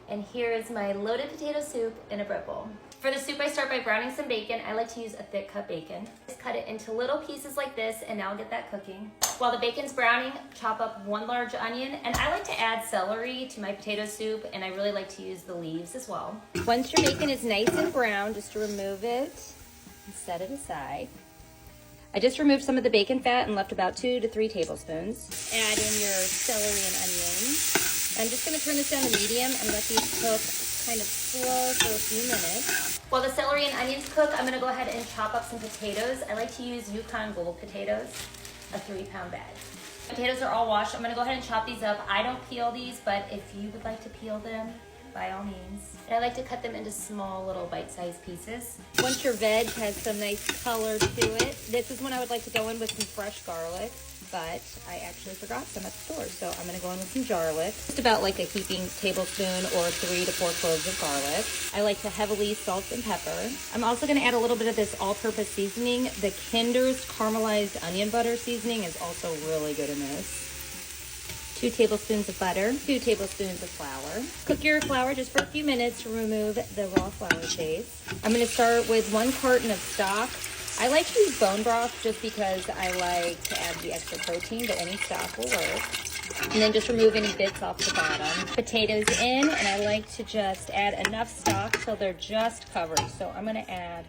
And here is my loaded potato soup in a bread bowl. For the soup, I start by browning some bacon. I like to use a thick cut bacon. Just cut it into little pieces like this, and now I'll get that cooking. While the bacon's browning, chop up 1 large onion, and I like to add celery to my potato soup, and I really like to use the leaves as well. Once your bacon is nice and brown, just remove it and set it aside. I just removed some of the bacon fat and left about 2 to 3 tablespoons. Add in your celery and onions. I'm just gonna turn this down to medium and let these cook kind of slow for a few minutes. While the celery and onions cook, I'm gonna go ahead and chop up some potatoes. I like to use Yukon Gold potatoes, a 3-pound bag. Potatoes are all washed. I'm gonna go ahead and chop these up. I don't peel these, but if you would like to peel them, by all means. And I like to cut them into small little bite-sized pieces. Once your veg has some nice color to it, this is when I would like to go in with some fresh garlic, but I actually forgot some at the store, so I'm gonna go in with some garlic. Just about like a heaping tablespoon or 3 to 4 cloves of garlic. I like to heavily salt and pepper. I'm also gonna add a little bit of this all-purpose seasoning. The Kinder's caramelized onion butter seasoning is also really good in this. 2 tablespoons of butter, 2 tablespoons of flour. Cook your flour just for a few minutes to remove the raw flour taste. I'm gonna start with 1 carton of stock. I like to use bone broth just because I like to add the extra protein, but any stock will work. And then just remove any bits off the bottom. Potatoes in, and I like to just add enough stock till they're just covered. So I'm gonna add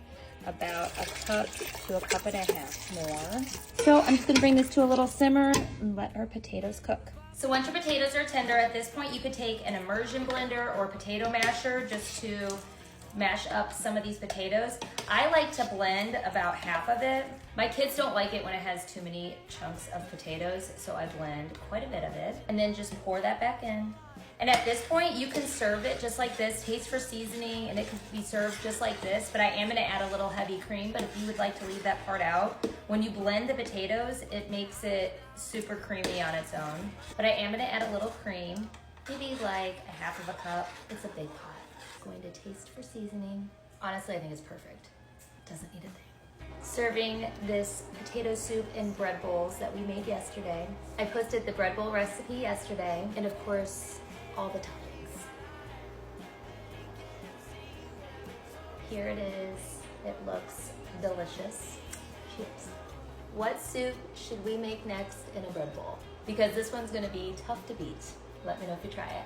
about a cup to a cup and a half more. So I'm just gonna bring this to a little simmer and let our potatoes cook. So once your potatoes are tender, at this point you could take an immersion blender or potato masher just to mash up some of these potatoes. I like to blend about half of it. My kids don't like it when it has too many chunks of potatoes, so I blend quite a bit of it. And then just pour that back in. And at this point, you can serve it just like this, taste for seasoning, and it can be served just like this, but I am gonna add a little heavy cream, but if you would like to leave that part out, when you blend the potatoes, it makes it super creamy on its own. But I am gonna add a little cream, maybe like a half of a cup. It's a big pot. It's going to taste for seasoning. Honestly, I think it's perfect. Doesn't need a thing. Serving this potato soup in bread bowls that we made yesterday. I posted the bread bowl recipe yesterday, and of course, all the toppings. Here it is. It looks delicious. Cheers. What soup should we make next in a bread bowl? Because this one's gonna be tough to beat. Let me know if you try it.